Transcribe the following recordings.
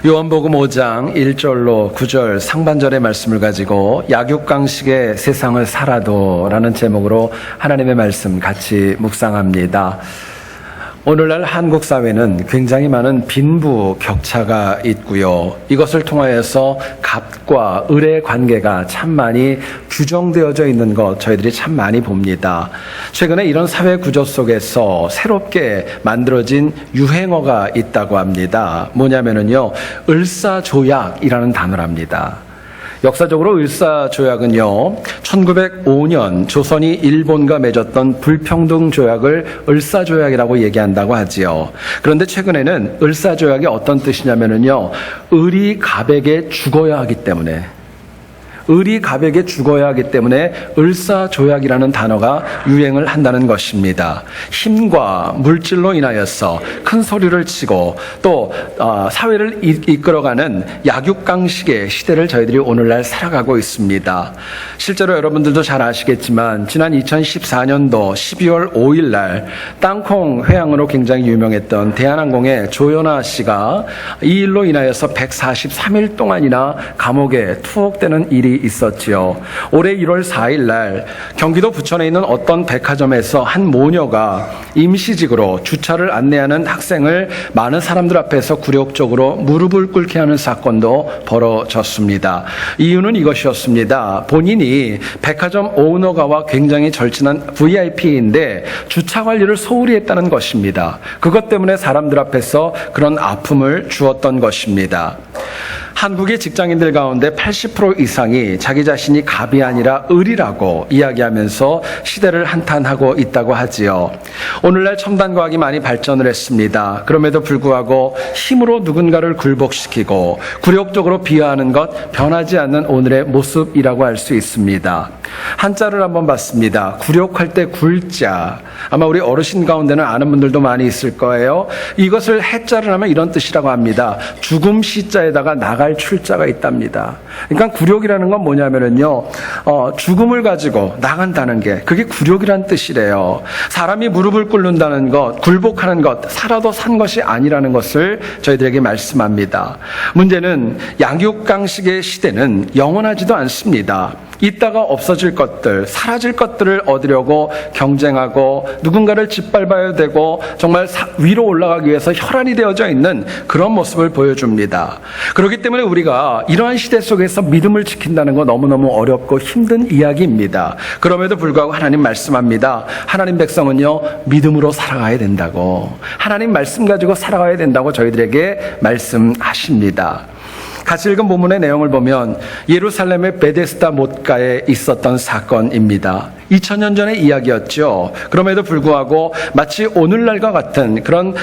요한복음 5장 1절로 9절 상반절의 말씀을 가지고 약육강식의 세상을 살아도라는 제목으로 하나님의 말씀 같이 묵상합니다. 오늘날 한국 사회는 굉장히 많은 빈부 격차가 있고요. 이것을 통하여서 갑과 을의 관계가 참 많이 규정되어져 있는 것 저희들이 참 많이 봅니다. 최근에 이런 사회 구조 속에서 새롭게 만들어진 유행어가 있다고 합니다. 뭐냐면요, 을사조약이라는 단어랍니다. 역사적으로 을사조약은요, 1905년 조선이 일본과 맺었던 불평등 조약을 을사조약이라고 얘기한다고 하지요. 그런데 최근에는 을사조약이 어떤 뜻이냐면요, 을이 갑에게 죽어야 하기 때문에, 을이 갑에게 죽어야 하기 때문에 을사조약이라는 단어가 유행을 한다는 것입니다. 힘과 물질로 인하여서 큰 소리를 치고 또 사회를 이끌어가는 약육강식의 시대를 저희들이 오늘날 살아가고 있습니다. 실제로 여러분들도 잘 아시겠지만 지난 2014년도 12월 5일 날 땅콩 회항으로 굉장히 유명했던 대한항공의 조연아 씨가 이 일로 인하여서 143일 동안이나 감옥에 투옥되는 일이 있었지요. 올해 1월 4일 날 경기도 부천에 있는 어떤 백화점에서 한 모녀가 임시직으로 주차를 안내하는 학생을 많은 사람들 앞에서 굴욕적으로 무릎을 꿇게 하는 사건도 벌어졌습니다. 이유는 이것이었습니다. 본인이 백화점 오너가와 굉장히 절친한 VIP인데 주차 관리를 소홀히 했다는 것입니다. 그것 때문에 사람들 앞에서 그런 아픔을 주었던 것입니다. 한국의 직장인들 가운데 80% 이상이 자기 자신이 갑이 아니라 을이라고 이야기하면서 시대를 한탄하고 있다고 하지요. 오늘날 첨단과학이 많이 발전을 했습니다. 그럼에도 불구하고 힘으로 누군가를 굴복시키고 굴욕적으로 비하하는 것 변하지 않는 오늘의 모습이라고 할 수 있습니다. 한자를 한번 봤습니다. 굴욕할 때 굴자. 아마 우리 어르신 가운데는 아는 분들도 많이 있을 거예요. 이것을 해자를 하면 이런 뜻이라고 합니다. 죽음 시자에다가 나갈 출자가 있답니다. 그러니까 굴욕이라는 건 뭐냐면요, 죽음을 가지고 나간다는 게 그게 굴욕이란 뜻이래요. 사람이 무릎을 꿇는다는 것, 굴복하는 것, 살아도 산 것이 아니라는 것을 저희들에게 말씀합니다. 문제는 양육강식의 시대는 영원하지도 않습니다. 있다가 없어질 것들, 사라질 것들을 얻으려고 경쟁하고 누군가를 짓밟아야 되고 정말 위로 올라가기 위해서 혈안이 되어져 있는 그런 모습을 보여줍니다. 그렇기 때문에 우리가 이러한 시대 속에서 믿음을 지킨다는 건 너무너무 어렵고 힘든 이야기입니다. 그럼에도 불구하고 하나님 말씀합니다. 하나님 백성은요, 믿음으로 살아가야 된다고, 하나님 말씀 가지고 살아가야 된다고 저희들에게 말씀하십니다. 같이 읽은 본문의 내용을 보면 예루살렘의 베데스다 못가에 있었던 사건입니다. 2000년 전의 이야기였죠. 그럼에도 불구하고 마치 오늘날과 같은 그런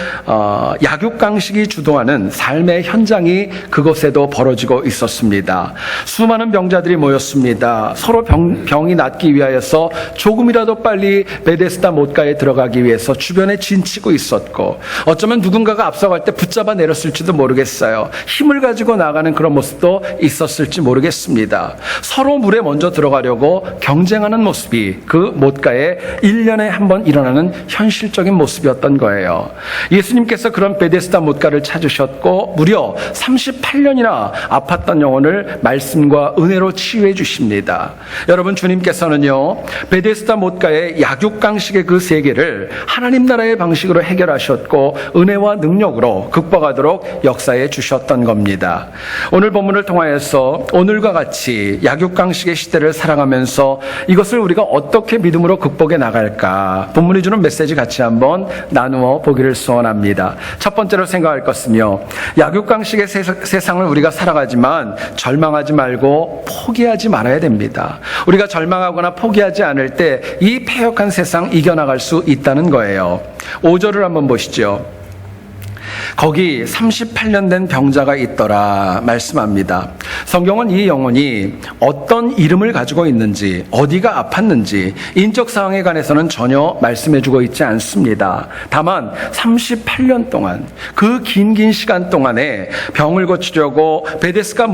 약육강식이 주도하는 삶의 현장이 그곳에도 벌어지고 있었습니다. 수많은 병자들이 모였습니다. 서로 병이 낫기 위하여서 조금이라도 빨리 베데스다 못가에 들어가기 위해서 주변에 진치고 있었고, 어쩌면 누군가가 앞서갈 때 붙잡아 내렸을지도 모르겠어요. 힘을 가지고 나가는 그런 모습도 있었을지 모르겠습니다. 서로 물에 먼저 들어가려고 경쟁하는 모습이 그 못가에 1년에 한 번 일어나는 현실적인 모습이었던 거예요. 예수님께서 그런 베데스다 못가를 찾으셨고 무려 38년이나 아팠던 영혼을 말씀과 은혜로 치유해 주십니다. 여러분, 주님께서는요, 베데스다 못가의 약육강식의 그 세계를 하나님 나라의 방식으로 해결하셨고 은혜와 능력으로 극복하도록 역사해 주셨던 겁니다. 오늘 본문을 통하여서 오늘과 같이 약육강식의 시대를 살아가면서 이것을 우리가 어떻게 믿음으로 극복해 나갈까, 본문이 주는 메시지 같이 한번 나누어 보기를 소원합니다. 첫 번째로 생각할 것은요, 약육강식의 세상을 우리가 살아가지만 절망하지 말고 포기하지 말아야 됩니다. 우리가 절망하거나 포기하지 않을 때 이 패역한 세상 이겨나갈 수 있다는 거예요. 5절을 한번 보시죠. 거기 38년 된 병자가 있더라 말씀합니다. 성경은 이 영혼이 어떤 이름을 가지고 있는지, 어디가 아팠는지 인적 사항에 관해서는 전혀 말씀해주고 있지 않습니다. 다만 38년 동안 그 긴 시간 동안에 병을 고치려고 베데스다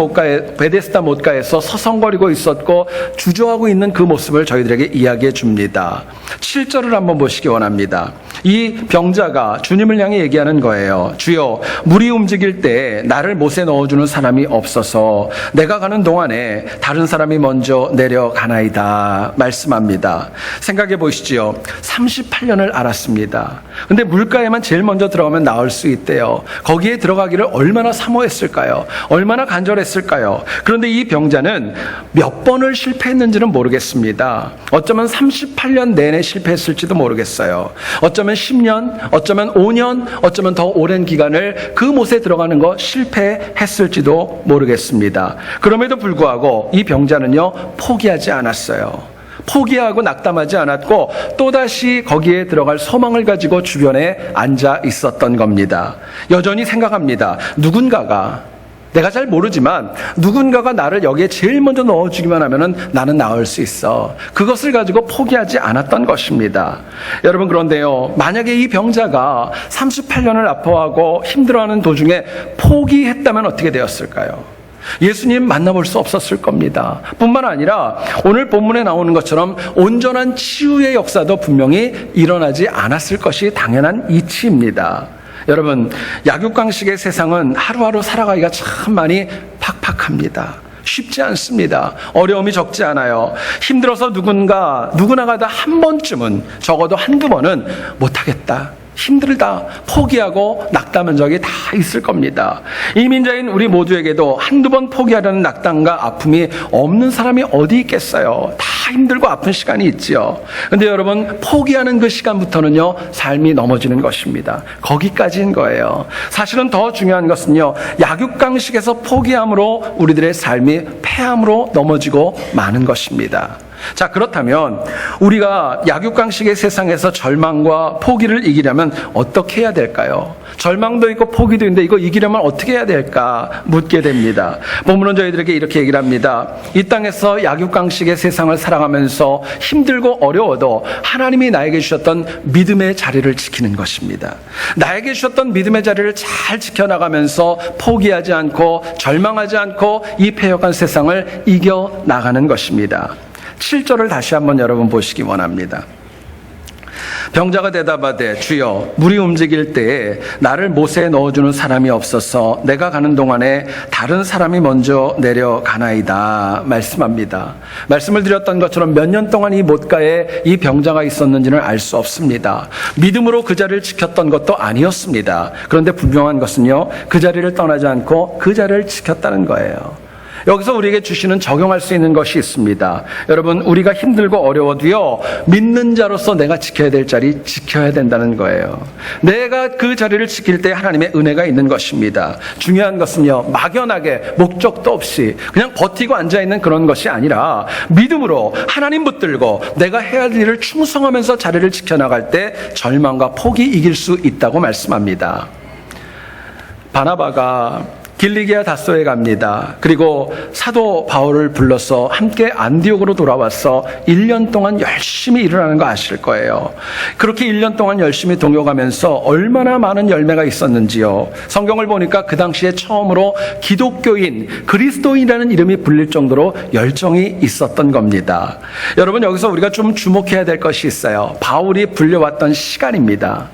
못가에서 서성거리고 있었고 주저하고 있는 그 모습을 저희들에게 이야기해 줍니다. 7절을 한번 보시기 원합니다. 이 병자가 주님을 향해 얘기하는 거예요. 주여, 물이 움직일 때 나를 못에 넣어주는 사람이 없어서 내가 가는 동안에 다른 사람이 먼저 내려가나이다 말씀합니다. 생각해 보시지요. 38년을 알았습니다. 근데 물가에만 제일 먼저 들어가면 나을 수 있대요. 거기에 들어가기를 얼마나 사모했을까요? 얼마나 간절했을까요? 그런데 이 병자는 몇 번을 실패했는지는 모르겠습니다. 어쩌면 38년 내내 실패했을지도 모르겠어요. 어쩌면 10년, 어쩌면 5년, 어쩌면 더 오랜 기간을 그 못에 들어가는 거 실패했을지도 모르겠습니다. 그럼에도 불구하고 이 병자는요, 포기하지 않았어요. 포기하고 낙담하지 않았고 또다시 거기에 들어갈 소망을 가지고 주변에 앉아 있었던 겁니다. 여전히 생각합니다. 누군가가, 내가 잘 모르지만 누군가가 나를 여기에 제일 먼저 넣어주기만 하면은 나는 나을 수 있어. 그것을 가지고 포기하지 않았던 것입니다. 여러분, 그런데요, 만약에 이 병자가 38년을 아파하고 힘들어하는 도중에 포기했다면 어떻게 되었을까요? 예수님 만나볼 수 없었을 겁니다. 뿐만 아니라 오늘 본문에 나오는 것처럼 온전한 치유의 역사도 분명히 일어나지 않았을 것이 당연한 이치입니다. 여러분, 약육강식의 세상은 하루하루 살아가기가 참 많이 팍팍합니다. 쉽지 않습니다. 어려움이 적지 않아요. 힘들어서 누구나가 다 한 번쯤은, 적어도 한두 번은 못하겠다, 힘들다, 포기하고 낙담한 적이 다 있을 겁니다. 이민자인 우리 모두에게도 한두 번 포기하려는 낙담과 아픔이 없는 사람이 어디 있겠어요. 다 힘들고 아픈 시간이 있지요. 근데 여러분, 포기하는 그 시간부터는요, 삶이 넘어지는 것입니다. 거기까지인 거예요. 사실은 더 중요한 것은요, 약육강식에서 포기함으로 우리들의 삶이 패함으로 넘어지고 마는 것입니다. 자, 그렇다면 우리가 약육강식의 세상에서 절망과 포기를 이기려면 어떻게 해야 될까요? 절망도 있고 포기도 있는데 이거 이기려면 어떻게 해야 될까 묻게 됩니다. 본문은 저희들에게 이렇게 얘기를 합니다. 이 땅에서 약육강식의 세상을 살아가면서 힘들고 어려워도 하나님이 나에게 주셨던 믿음의 자리를 지키는 것입니다. 나에게 주셨던 믿음의 자리를 잘 지켜나가면서 포기하지 않고 절망하지 않고 이 패역한 세상을 이겨나가는 것입니다. 7절을 다시 한번 여러분 보시기 원합니다. 병자가 대답하되, 주여, 물이 움직일 때에 나를 못에 넣어주는 사람이 없어서 내가 가는 동안에 다른 사람이 먼저 내려가나이다 말씀합니다. 말씀을 드렸던 것처럼 몇 년 동안 이 못가에 이 병자가 있었는지는 알 수 없습니다. 믿음으로 그 자리를 지켰던 것도 아니었습니다. 그런데 분명한 것은요, 그 자리를 떠나지 않고 그 자리를 지켰다는 거예요. 여기서 우리에게 주시는 적용할 수 있는 것이 있습니다. 여러분, 우리가 힘들고 어려워도요, 믿는 자로서 내가 지켜야 될 자리 지켜야 된다는 거예요. 내가 그 자리를 지킬 때 하나님의 은혜가 있는 것입니다. 중요한 것은요, 막연하게 목적도 없이 그냥 버티고 앉아있는 그런 것이 아니라 믿음으로 하나님 붙들고 내가 해야 할 일을 충성하면서 자리를 지켜나갈 때 절망과 포기 이길 수 있다고 말씀합니다. 바나바가 길리기아 다소에 갑니다. 그리고 사도 바울을 불러서 함께 안디옥으로 돌아와서 1년 동안 열심히 일을 하는 거 아실 거예요. 그렇게 1년 동안 열심히 동역하면서 얼마나 많은 열매가 있었는지요. 성경을 보니까 그 당시에 처음으로 기독교인, 그리스도인이라는 이름이 불릴 정도로 열정이 있었던 겁니다. 여러분, 여기서 우리가 좀 주목해야 될 것이 있어요. 바울이 불려왔던 시간입니다.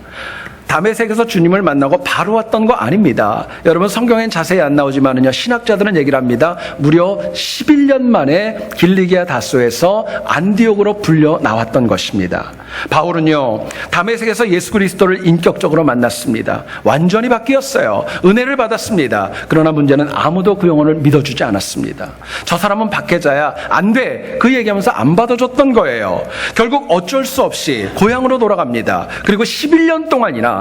다메섹에서 주님을 만나고 바로 왔던 거 아닙니다. 여러분, 성경엔 자세히 안 나오지만은요, 신학자들은 얘기를 합니다. 무려 11년 만에 길리기아 다소에서 안디옥으로 불려 나왔던 것입니다. 바울은요, 다메섹에서 예수 그리스도를 인격적으로 만났습니다. 완전히 바뀌었어요. 은혜를 받았습니다. 그러나 문제는 아무도 그 영혼을 믿어주지 않았습니다. 저 사람은 박해자야, 안 돼, 그 얘기하면서 안 받아줬던 거예요. 결국 어쩔 수 없이 고향으로 돌아갑니다. 그리고 11년 동안이나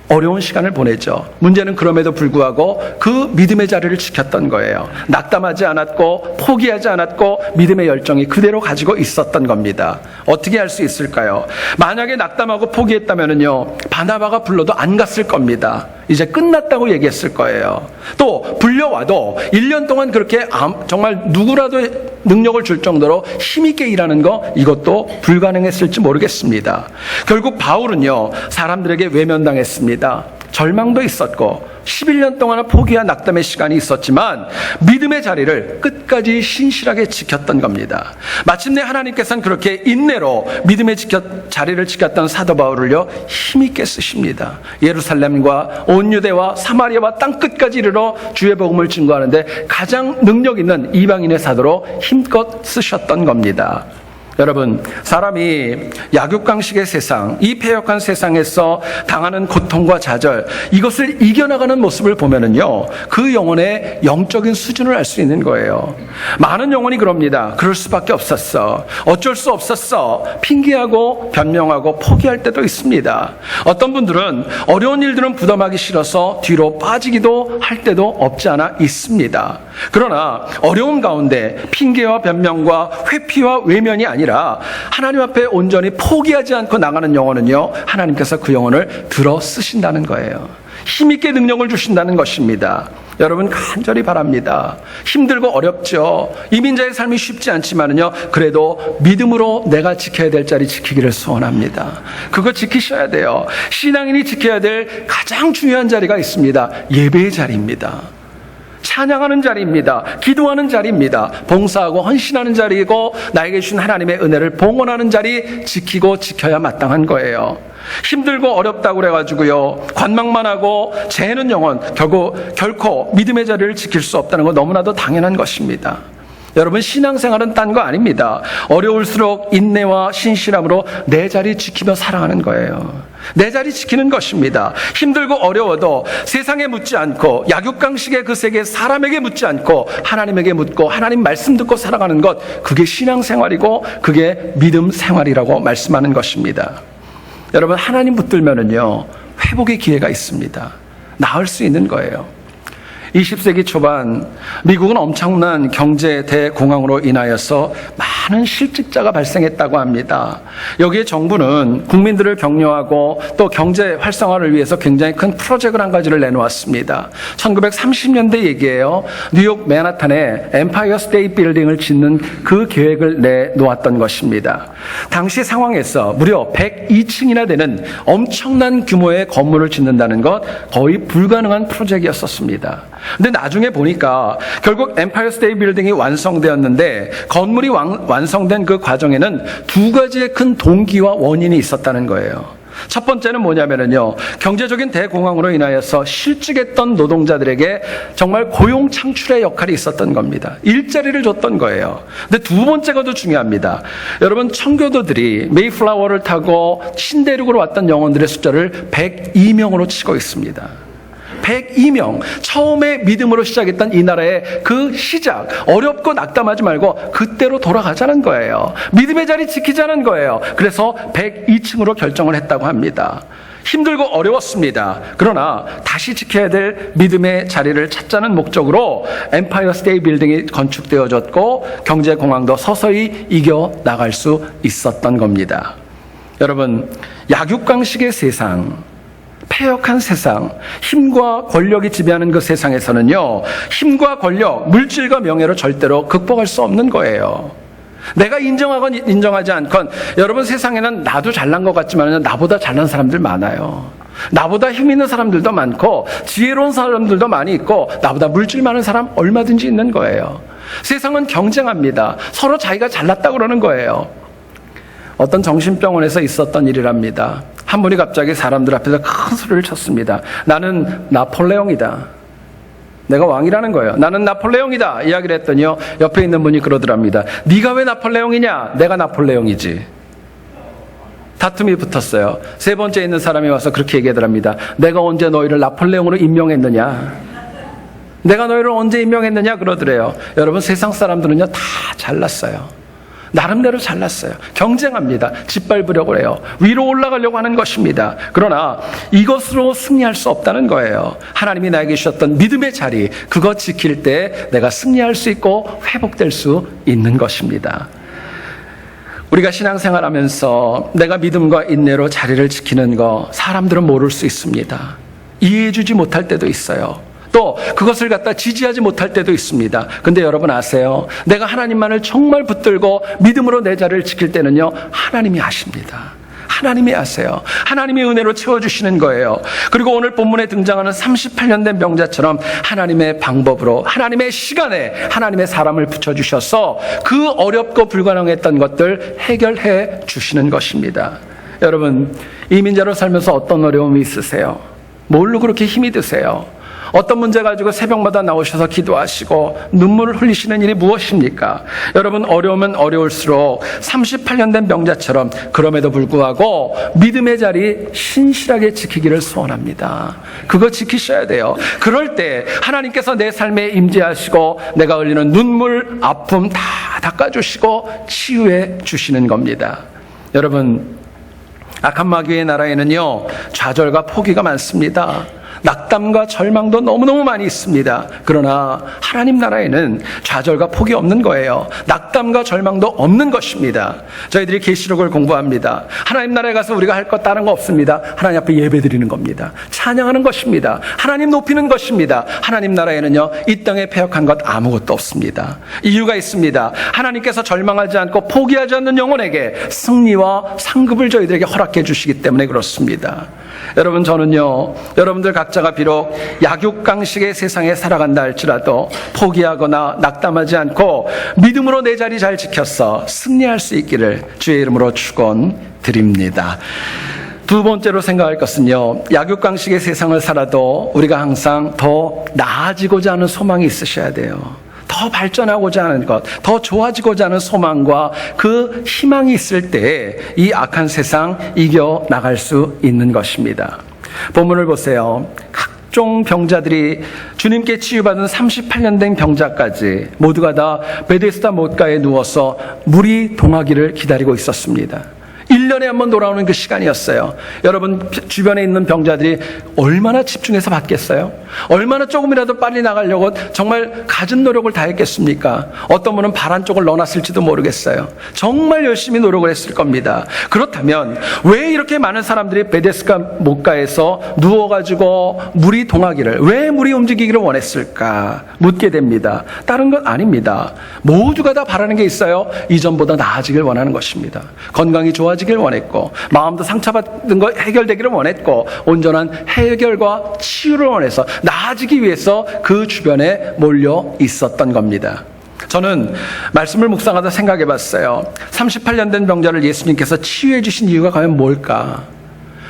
어려운 시간을 보내죠. 문제는 그럼에도 불구하고 그 믿음의 자리를 지켰던 거예요. 낙담하지 않았고 포기하지 않았고 믿음의 열정이 그대로 가지고 있었던 겁니다. 어떻게 할 수 있을까요? 만약에 낙담하고 포기했다면요, 바나바가 불러도 안 갔을 겁니다. 이제 끝났다고 얘기했을 거예요. 또 불려와도 1년 동안 그렇게 정말 누구라도 능력을 줄 정도로 힘있게 일하는 거, 이것도 불가능했을지 모르겠습니다. 결국 바울은요, 사람들에게 외면당했습니다. 절망도 있었고 11년 동안 포기와 낙담의 시간이 있었지만 믿음의 자리를 끝까지 신실하게 지켰던 겁니다. 마침내 하나님께서는 그렇게 인내로 믿음의 자리를 지켰던 사도 바울을요, 힘있게 쓰십니다. 예루살렘과 온 유대와 사마리아와 땅끝까지 이르러 주의 복음을 증거하는데 가장 능력 있는 이방인의 사도로 힘껏 쓰셨던 겁니다. 여러분, 사람이 약육강식의 세상, 이 패역한 세상에서 당하는 고통과 좌절, 이것을 이겨나가는 모습을 보면은요, 그 영혼의 영적인 수준을 알 수 있는 거예요. 많은 영혼이 그럽니다. 그럴 수밖에 없었어. 어쩔 수 없었어. 핑계하고 변명하고 포기할 때도 있습니다. 어떤 분들은 어려운 일들은 부담하기 싫어서 뒤로 빠지기도 할 때도 없지 않아 있습니다. 그러나 어려움 가운데 핑계와 변명과 회피와 외면이 아니라 하나님 앞에 온전히 포기하지 않고 나가는 영혼은요, 하나님께서 그 영혼을 들어 쓰신다는 거예요. 힘있게 능력을 주신다는 것입니다. 여러분, 간절히 바랍니다. 힘들고 어렵죠. 이민자의 삶이 쉽지 않지만은요, 그래도 믿음으로 내가 지켜야 될 자리 지키기를 소원합니다. 그거 지키셔야 돼요. 신앙인이 지켜야 될 가장 중요한 자리가 있습니다. 예배의 자리입니다. 찬양하는 자리입니다. 기도하는 자리입니다. 봉사하고 헌신하는 자리이고 나에게 주신 하나님의 은혜를 봉헌하는 자리 지키고 지켜야 마땅한 거예요. 힘들고 어렵다고 그래가지고요, 관망만 하고 재는 영혼 결코 믿음의 자리를 지킬 수 없다는 건 너무나도 당연한 것입니다. 여러분, 신앙생활은 딴 거 아닙니다. 어려울수록 인내와 신실함으로 내 자리 지키며 살아가는 거예요. 내 자리 지키는 것입니다. 힘들고 어려워도 세상에 묻지 않고 약육강식의 그 세계 사람에게 묻지 않고 하나님에게 묻고 하나님 말씀 듣고 살아가는 것, 그게 신앙생활이고 그게 믿음 생활이라고 말씀하는 것입니다. 여러분, 하나님 붙들면은요, 회복의 기회가 있습니다. 나을 수 있는 거예요. 20세기 초반 미국은 엄청난 경제 대공황으로 인하여서 많은 실직자가 발생했다고 합니다. 여기에 정부는 국민들을 격려하고 또 경제 활성화를 위해서 굉장히 큰 프로젝트를 한 가지를 내놓았습니다. 1930년대 얘기예요. 뉴욕 맨하탄에 엠파이어 스테이트 빌딩을 짓는 그 계획을 내놓았던 것입니다. 당시 상황에서 무려 102층이나 되는 엄청난 규모의 건물을 짓는다는 것, 거의 불가능한 프로젝트였었습니다. 근데 나중에 보니까 결국 엠파이어 스테이트 빌딩이 완성되었는데 건물이 완성된 그 과정에는 두 가지의 큰 동기와 원인이 있었다는 거예요. 첫 번째는 뭐냐면요, 경제적인 대공황으로 인하여서 실직했던 노동자들에게 정말 고용 창출의 역할이 있었던 겁니다. 일자리를 줬던 거예요. 근데 두 번째가 더 중요합니다. 여러분, 청교도들이 메이플라워를 타고 신대륙으로 왔던 영혼들의 숫자를 102명으로 치고 있습니다. 102명. 처음에 믿음으로 시작했던 이 나라의 그 시작, 어렵고 낙담하지 말고 그때로 돌아가자는 거예요. 믿음의 자리 지키자는 거예요. 그래서 102층으로 결정을 했다고 합니다. 힘들고 어려웠습니다. 그러나 다시 지켜야 될 믿음의 자리를 찾자는 목적으로 엠파이어 스테이트 빌딩이 건축되어졌고 경제공황도 서서히 이겨나갈 수 있었던 겁니다. 여러분, 약육강식의 세상, 패역한 세상, 힘과 권력이 지배하는 그 세상에서는요, 힘과 권력, 물질과 명예로 절대로 극복할 수 없는 거예요. 내가 인정하건 인정하지 않건, 여러분, 세상에는 나도 잘난 것 같지만 나보다 잘난 사람들 많아요. 나보다 힘 있는 사람들도 많고 지혜로운 사람들도 많이 있고 나보다 물질 많은 사람 얼마든지 있는 거예요. 세상은 경쟁합니다. 서로 자기가 잘났다고 그러는 거예요. 어떤 정신병원에서 있었던 일이랍니다. 한 분이 갑자기 사람들 앞에서 큰 소리를 쳤습니다. 나는 나폴레옹이다. 내가 왕이라는 거예요. 나는 나폴레옹이다. 이야기를 했더니요, 옆에 있는 분이 그러더랍니다. 네가 왜 나폴레옹이냐? 내가 나폴레옹이지. 다툼이 붙었어요. 세 번째 있는 사람이 와서 그렇게 얘기하더랍니다. 내가 언제 너희를 나폴레옹으로 임명했느냐? 내가 너희를 언제 임명했느냐? 그러더래요. 여러분, 세상 사람들은요, 다 잘났어요. 나름대로 잘났어요. 경쟁합니다. 짓밟으려고 해요. 위로 올라가려고 하는 것입니다. 그러나 이것으로 승리할 수 없다는 거예요. 하나님이 나에게 주셨던 믿음의 자리, 그거 지킬 때 내가 승리할 수 있고 회복될 수 있는 것입니다. 우리가 신앙생활하면서 내가 믿음과 인내로 자리를 지키는 거 사람들은 모를 수 있습니다. 이해해주지 못할 때도 있어요. 또 그것을 갖다 지지하지 못할 때도 있습니다. 근데 여러분 아세요? 내가 하나님만을 정말 붙들고 믿음으로 내 자리를 지킬 때는요, 하나님이 아십니다. 하나님이 아세요. 하나님의 은혜로 채워주시는 거예요. 그리고 오늘 본문에 등장하는 38년 된 병자처럼 하나님의 방법으로, 하나님의 시간에 하나님의 사람을 붙여주셔서 그 어렵고 불가능했던 것들 해결해 주시는 것입니다. 여러분, 이민자로 살면서 어떤 어려움이 있으세요? 뭘로 그렇게 힘이 드세요? 어떤 문제 가지고 새벽마다 나오셔서 기도하시고 눈물을 흘리시는 일이 무엇입니까? 여러분, 어려우면 어려울수록 38년 된 병자처럼 그럼에도 불구하고 믿음의 자리 신실하게 지키기를 소원합니다. 그거 지키셔야 돼요. 그럴 때 하나님께서 내 삶에 임재하시고 내가 흘리는 눈물, 아픔 다 닦아주시고 치유해 주시는 겁니다. 여러분, 악한 마귀의 나라에는요, 좌절과 포기가 많습니다. 낙담과 절망도 너무너무 많이 있습니다. 그러나 하나님 나라에는 좌절과 포기 없는 거예요. 낙담과 절망도 없는 것입니다. 저희들이 계시록을 공부합니다. 하나님 나라에 가서 우리가 할 것 다른 거 없습니다. 하나님 앞에 예배 드리는 겁니다. 찬양하는 것입니다. 하나님 높이는 것입니다. 하나님 나라에는요, 이 땅에 패역한 것 아무것도 없습니다. 이유가 있습니다. 하나님께서 절망하지 않고 포기하지 않는 영혼에게 승리와 상급을 저희들에게 허락해 주시기 때문에 그렇습니다. 여러분, 저는요, 여러분들 각자가 비록 약육강식의 세상에 살아간다 할지라도 포기하거나 낙담하지 않고 믿음으로 내 자리 잘 지켜서 승리할 수 있기를 주의 이름으로 축원드립니다. 두 번째로 생각할 것은요, 약육강식의 세상을 살아도 우리가 항상 더 나아지고자 하는 소망이 있으셔야 돼요. 더 발전하고자 하는 것, 더 좋아지고자 하는 소망과 그 희망이 있을 때 이 악한 세상 이겨나갈 수 있는 것입니다. 본문을 보세요. 각종 병자들이 주님께 치유받은 38년 된 병자까지 모두가 다 베데스다 못가에 누워서 물이 동하기를 기다리고 있었습니다. 1년에 한 번 돌아오는 그 시간이었어요. 여러분, 주변에 있는 병자들이 얼마나 집중해서 받겠어요? 얼마나 조금이라도 빨리 나가려고 정말 갖은 노력을 다했겠습니까? 어떤 분은 발 한쪽을 넣어놨을지도 모르겠어요. 정말 열심히 노력을 했을 겁니다. 그렇다면 왜 이렇게 많은 사람들이 베데스다 못가에서 누워가지고 물이 동하기를, 왜 물이 움직이기를 원했을까 묻게 됩니다. 다른 건 아닙니다. 모두가 다 바라는 게 있어요. 이전보다 나아지길 원하는 것입니다. 건강이 좋아지길 원했고, 마음도 상처받은 거 해결되기를 원했고, 온전한 해결과 치유를 원해서 나아지기 위해서 그 주변에 몰려 있었던 겁니다. 저는 말씀을 묵상하다 생각해 봤어요. 38년 된 병자를 예수님께서 치유해 주신 이유가 과연 뭘까?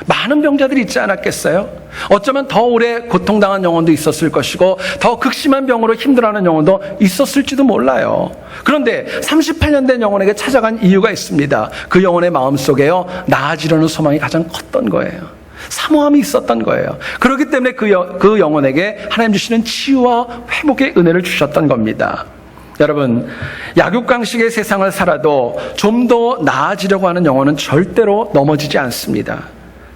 많은 병자들이 있지 않았겠어요? 어쩌면 더 오래 고통당한 영혼도 있었을 것이고 더 극심한 병으로 힘들어하는 영혼도 있었을지도 몰라요. 그런데 38년 된 영혼에게 찾아간 이유가 있습니다. 그 영혼의 마음속에요, 나아지려는 소망이 가장 컸던 거예요. 사모함이 있었던 거예요. 그렇기 때문에 그 영혼에게 하나님 주시는 치유와 회복의 은혜를 주셨던 겁니다. 여러분, 약육강식의 세상을 살아도 좀 더 나아지려고 하는 영혼은 절대로 넘어지지 않습니다.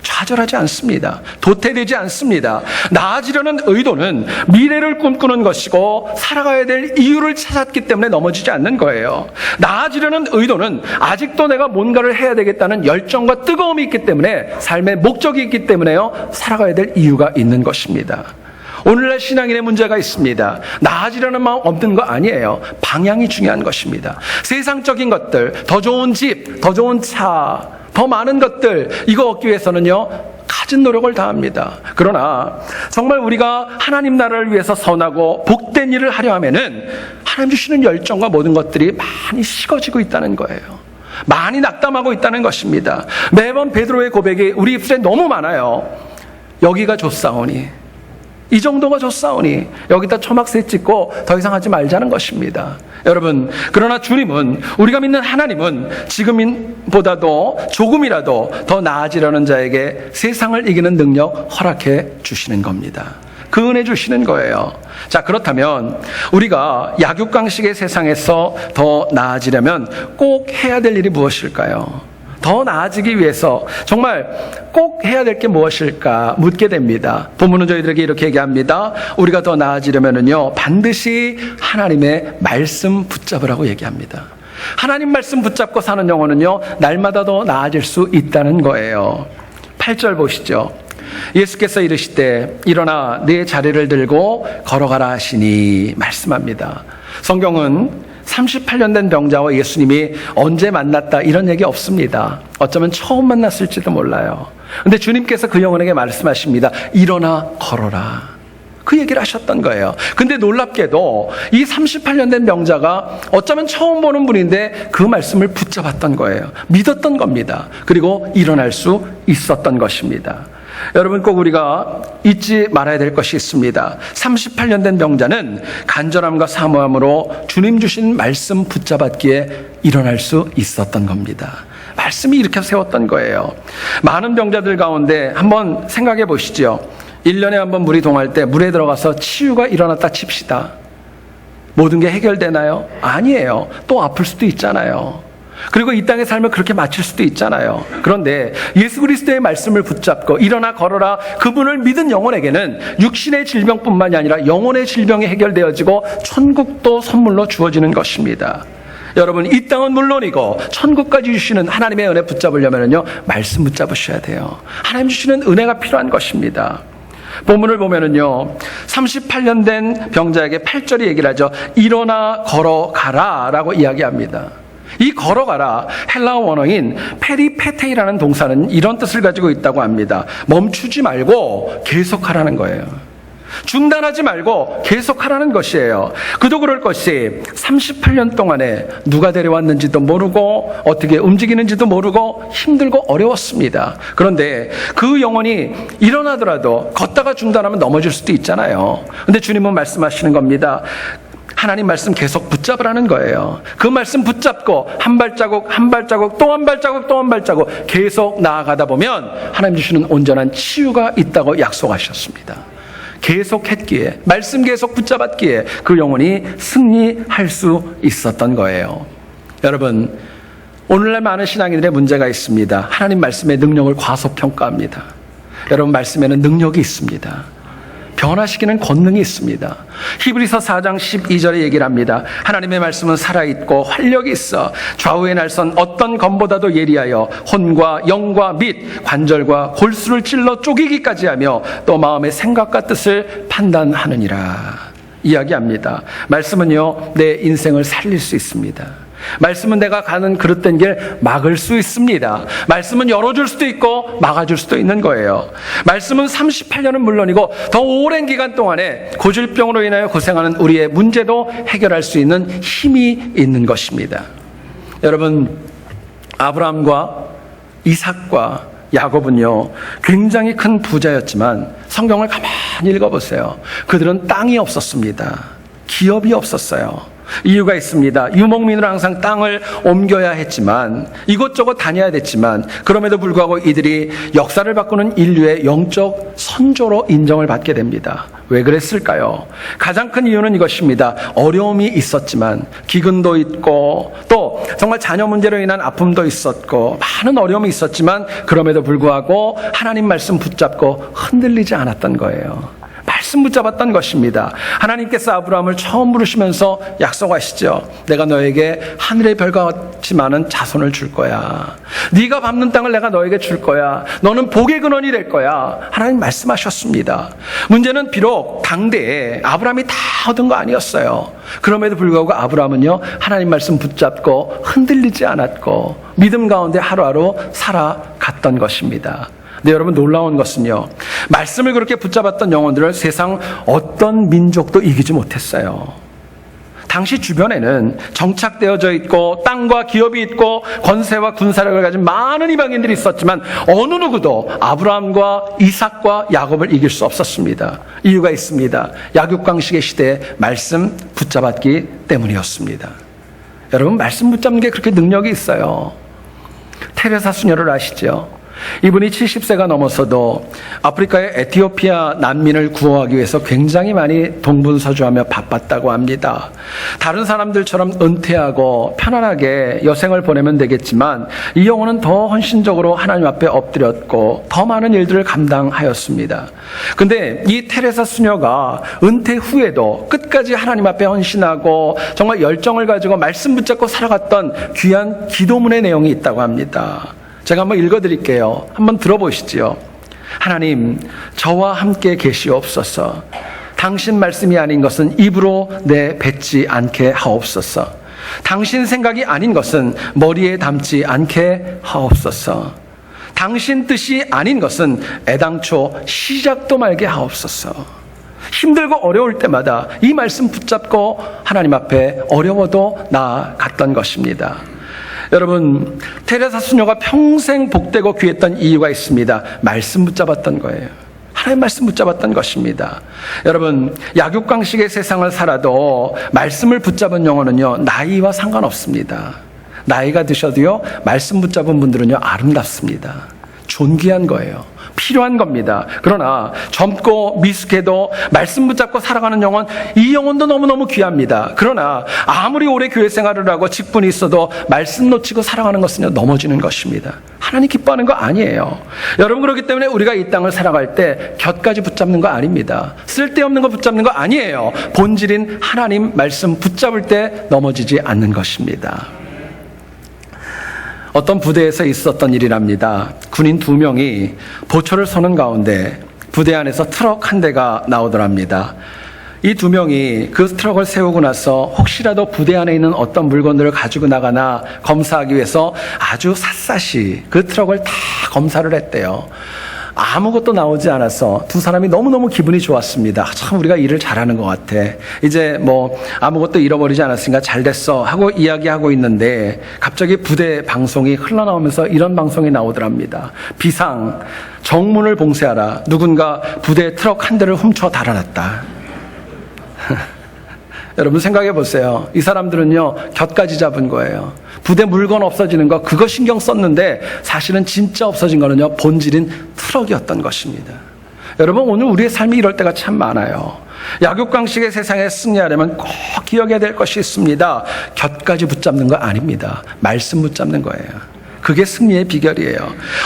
좌절하지 않습니다. 도태되지 않습니다. 나아지려는 의도는 미래를 꿈꾸는 것이고 살아가야 될 이유를 찾았기 때문에 넘어지지 않는 거예요. 나아지려는 의도는 아직도 내가 뭔가를 해야 되겠다는 열정과 뜨거움이 있기 때문에, 삶의 목적이 있기 때문에요, 살아가야 될 이유가 있는 것입니다. 오늘날 신앙인의 문제가 있습니다. 나아지려는 마음 없는 거 아니에요. 방향이 중요한 것입니다. 세상적인 것들, 더 좋은 집, 더 좋은 차, 더 많은 것들, 이거 얻기 위해서는요, 갖은 노력을 다합니다. 그러나 정말 우리가 하나님 나라를 위해서 선하고 복된 일을 하려 하면은 하나님 주시는 열정과 모든 것들이 많이 식어지고 있다는 거예요. 많이 낙담하고 있다는 것입니다. 매번 베드로의 고백이 우리 입술에 너무 많아요. 여기가 좋사오니, 이 정도가 좋사오니 여기다 초막새 찍고 더 이상 하지 말자는 것입니다. 여러분, 그러나 주님은, 우리가 믿는 하나님은 지금보다도 조금이라도 더 나아지려는 자에게 세상을 이기는 능력 허락해 주시는 겁니다. 그 은혜 주시는 거예요. 자, 그렇다면 우리가 약육강식의 세상에서 더 나아지려면 꼭 해야 될 일이 무엇일까요? 더 나아지기 위해서 정말 꼭 해야 될 게 무엇일까 묻게 됩니다. 본문은 저희들에게 이렇게 얘기합니다. 우리가 더 나아지려면은요, 반드시 하나님의 말씀 붙잡으라고 얘기합니다. 하나님 말씀 붙잡고 사는 영혼은요, 날마다 더 나아질 수 있다는 거예요. 8절 보시죠. 예수께서 이르시되 일어나 네 자리를 들고 걸어가라 하시니 말씀합니다. 성경은 38년 된 병자와 예수님이 언제 만났다 이런 얘기 없습니다. 어쩌면 처음 만났을지도 몰라요. 근데 주님께서 그 영혼에게 말씀하십니다. 일어나 걸어라. 그 얘기를 하셨던 거예요. 근데 놀랍게도 이 38년 된 병자가 어쩌면 처음 보는 분인데 그 말씀을 붙잡았던 거예요. 믿었던 겁니다. 그리고 일어날 수 있었던 것입니다. 여러분, 꼭 우리가 잊지 말아야 될 것이 있습니다. 38년 된 병자는 간절함과 사모함으로 주님 주신 말씀 붙잡았기에 일어날 수 있었던 겁니다. 말씀이 이렇게 세웠던 거예요. 많은 병자들 가운데 한번 생각해 보시죠. 1년에 한번 물이 동할 때 물에 들어가서 치유가 일어났다 칩시다. 모든 게 해결되나요? 아니에요. 또 아플 수도 있잖아요. 그리고 이 땅의 삶을 그렇게 마칠 수도 있잖아요. 그런데 예수 그리스도의 말씀을 붙잡고 일어나 걸어라, 그분을 믿은 영혼에게는 육신의 질병뿐만이 아니라 영혼의 질병이 해결되어지고 천국도 선물로 주어지는 것입니다. 여러분, 이 땅은 물론이고 천국까지 주시는 하나님의 은혜 붙잡으려면요, 말씀 붙잡으셔야 돼요. 하나님 주시는 은혜가 필요한 것입니다. 본문을 보면은요, 38년 된 병자에게 8절이 얘기를 하죠. 일어나 걸어가라 라고 이야기합니다. 이 걸어가라, 헬라어 원어인 페리페테이라는 동사는 이런 뜻을 가지고 있다고 합니다. 멈추지 말고 계속하라는 거예요. 중단하지 말고 계속하라는 것이에요. 그도 그럴 것이 38년 동안에 누가 데려왔는지도 모르고 어떻게 움직이는지도 모르고 힘들고 어려웠습니다. 그런데 그 영혼이 일어나더라도 걷다가 중단하면 넘어질 수도 있잖아요. 근데 주님은 말씀하시는 겁니다. 하나님 말씀 계속 붙잡으라는 거예요. 그 말씀 붙잡고 한 발자국 한 발자국 또 한 발자국 또 한 발자국 계속 나아가다 보면 하나님 주시는 온전한 치유가 있다고 약속하셨습니다. 계속했기에, 말씀 계속 붙잡았기에 그 영혼이 승리할 수 있었던 거예요. 여러분, 오늘날 많은 신앙인들의 문제가 있습니다. 하나님 말씀의 능력을 과소평가합니다. 여러분, 말씀에는 능력이 있습니다. 변화시키는 권능이 있습니다. 히브리서 4장 12절에 얘기를 합니다. 하나님의 말씀은 살아있고 활력이 있어 좌우의 날선 어떤 검보다도 예리하여 혼과 영과 및 관절과 골수를 찔러 쪼개기까지 하며 또 마음의 생각과 뜻을 판단하느니라 이야기합니다. 말씀은요, 내 인생을 살릴 수 있습니다. 말씀은 내가 가는 그릇된 길 막을 수 있습니다. 말씀은 열어줄 수도 있고 막아줄 수도 있는 거예요. 말씀은 38년은 물론이고 더 오랜 기간 동안에 고질병으로 인하여 고생하는 우리의 문제도 해결할 수 있는 힘이 있는 것입니다. 여러분, 아브라함과 이삭과 야곱은요, 굉장히 큰 부자였지만 성경을 가만히 읽어보세요. 그들은 땅이 없었습니다. 기업이 없었어요. 이유가 있습니다. 유목민으로 항상 땅을 옮겨야 했지만, 이곳저곳 다녀야 됐지만, 그럼에도 불구하고 이들이 역사를 바꾸는 인류의 영적 선조로 인정을 받게 됩니다. 왜 그랬을까요? 가장 큰 이유는 이것입니다. 어려움이 있었지만, 기근도 있고 또 정말 자녀 문제로 인한 아픔도 있었고 많은 어려움이 있었지만, 그럼에도 불구하고 하나님 말씀 붙잡고 흔들리지 않았던 거예요. 말씀 붙잡았던 것입니다. 하나님께서 아브라함을 처음 부르시면서 약속하시죠. 내가 너에게 하늘의 별과 같이 많은 자손을 줄 거야. 네가 밟는 땅을 내가 너에게 줄 거야. 너는 복의 근원이 될 거야. 하나님 말씀하셨습니다. 문제는 비록 당대에 아브라함이 다 얻은 거 아니었어요. 그럼에도 불구하고 아브라함은요, 하나님 말씀 붙잡고 흔들리지 않았고 믿음 가운데 하루하루 살아갔던 것입니다. 근데 여러분, 놀라운 것은요, 말씀을 그렇게 붙잡았던 영혼들을 세상 어떤 민족도 이기지 못했어요. 당시 주변에는 정착되어져 있고 땅과 기업이 있고 권세와 군사력을 가진 많은 이방인들이 있었지만 어느 누구도 아브라함과 이삭과 야곱을 이길 수 없었습니다. 이유가 있습니다. 약육강식의 시대에 말씀 붙잡았기 때문이었습니다. 여러분, 말씀 붙잡는 게 그렇게 능력이 있어요. 테레사 수녀를 아시죠? 이분이 70세가 넘어서도 아프리카의 에티오피아 난민을 구호하기 위해서 굉장히 많이 동분서주하며 바빴다고 합니다. 다른 사람들처럼 은퇴하고 편안하게 여생을 보내면 되겠지만 이 영혼은 더 헌신적으로 하나님 앞에 엎드렸고 더 많은 일들을 감당하였습니다. 근데 이 테레사 수녀가 은퇴 후에도 끝까지 하나님 앞에 헌신하고 정말 열정을 가지고 말씀 붙잡고 살아갔던 귀한 기도문의 내용이 있다고 합니다. 제가 한번 읽어드릴게요. 한번 들어보시지요. 하나님, 저와 함께 계시옵소서. 당신 말씀이 아닌 것은 입으로 내뱉지 않게 하옵소서. 당신 생각이 아닌 것은 머리에 담지 않게 하옵소서. 당신 뜻이 아닌 것은 애당초 시작도 말게 하옵소서. 힘들고 어려울 때마다 이 말씀 붙잡고 하나님 앞에 어려워도 나아갔던 것입니다. 여러분, 테레사 수녀가 평생 복되고 귀했던 이유가 있습니다. 말씀 붙잡았던 거예요. 하나님 말씀 붙잡았던 것입니다. 여러분, 약육강식의 세상을 살아도 말씀을 붙잡은 영혼은요, 나이와 상관없습니다. 나이가 드셔도요, 말씀 붙잡은 분들은요, 아름답습니다. 존귀한 거예요. 필요한 겁니다. 그러나 젊고 미숙해도 말씀 붙잡고 살아가는 영혼, 이 영혼도 너무너무 귀합니다. 그러나 아무리 오래 교회 생활을 하고 직분이 있어도 말씀 놓치고 살아가는 것은요, 넘어지는 것입니다. 하나님 기뻐하는 거 아니에요. 여러분, 그렇기 때문에 우리가 이 땅을 살아갈 때 곁까지 붙잡는 거 아닙니다. 쓸데없는 거 붙잡는 거 아니에요. 본질인 하나님 말씀 붙잡을 때 넘어지지 않는 것입니다. 어떤 부대에서 있었던 일이랍니다. 군인 2명이 보초를 서는 가운데 부대 안에서 트럭 한 대가 나오더랍니다. 이 2명이 그 트럭을 세우고 나서 혹시라도 부대 안에 있는 어떤 물건들을 가지고 나가나 검사하기 위해서 아주 샅샅이 그 트럭을 다 검사를 했대요. 아무것도 나오지 않아서 두 사람이 너무너무 기분이 좋았습니다. 참 우리가 일을 잘하는 것 같아. 이제 뭐 아무것도 잃어버리지 않았으니까 잘 됐어 하고 이야기하고 있는데 갑자기 부대 방송이 흘러나오면서 이런 방송이 나오더랍니다. 비상, 정문을 봉쇄하라. 누군가 부대 트럭 한 대를 훔쳐 달아났다. 여러분 생각해 보세요. 이 사람들은요, 곁까지 잡은 거예요. 부대 물건 없어지는 거 그거 신경 썼는데 사실은 진짜 없어진 거는요, 본질인 트럭이었던 것입니다. 여러분, 오늘 우리의 삶이 이럴 때가 참 많아요. 약육강식의 세상에 승리하려면 꼭 기억해야 될 것이 있습니다. 곁까지 붙잡는 거 아닙니다. 말씀 붙잡는 거예요. 그게 승리의 비결이에요.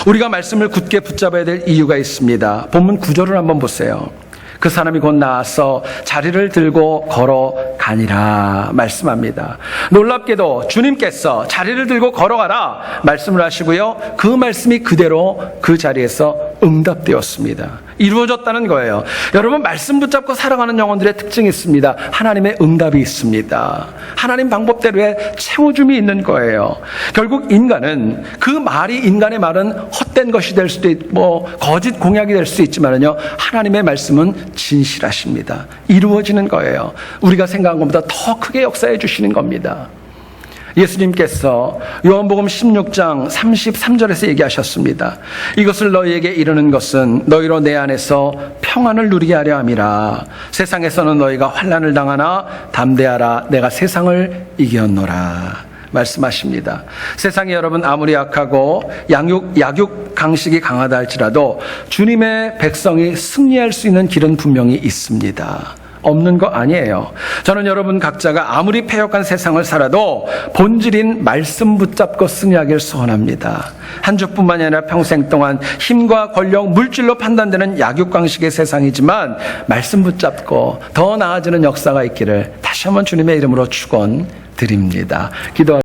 우리가 말씀을 굳게 붙잡아야 될 이유가 있습니다. 본문 9절을 한번 보세요. 그 사람이 곧 나와서 자리를 들고 걸어가니라 말씀합니다. 놀랍게도 주님께서 자리를 들고 걸어가라 말씀을 하시고요, 그 말씀이 그대로 그 자리에서 응답되었습니다. 이루어졌다는 거예요. 여러분, 말씀 붙잡고 살아가는 영혼들의 특징이 있습니다. 하나님의 응답이 있습니다. 하나님 방법대로의 채워줌이 있는 거예요. 결국 인간은 그 말이, 인간의 말은 헛된 것이 될 수도 있고 거짓 공약이 될 수 있지만은요, 하나님의 말씀은 진실하십니다. 이루어지는 거예요. 우리가 생각한 것보다 더 크게 역사해 주시는 겁니다. 예수님께서 요한복음 16장 33절에서 얘기하셨습니다. 이것을 너희에게 이르는 것은 너희로 내 안에서 평안을 누리게 하려 함이라. 세상에서는 너희가 환난을 당하나 담대하라. 내가 세상을 이겼노라. 말씀하십니다. 세상에 여러분 아무리 약하고 약육강식이 강하다 할지라도 주님의 백성이 승리할 수 있는 길은 분명히 있습니다. 없는 거 아니에요. 저는 여러분 각자가 아무리 패역한 세상을 살아도 본질인 말씀 붙잡고 승리하길 소원합니다. 한 주뿐만이 아니라 평생 동안 힘과 권력, 물질로 판단되는 약육강식의 세상이지만 말씀 붙잡고 더 나아지는 역사가 있기를 다시 한번 주님의 이름으로 축원드립니다. 기도하겠습니다.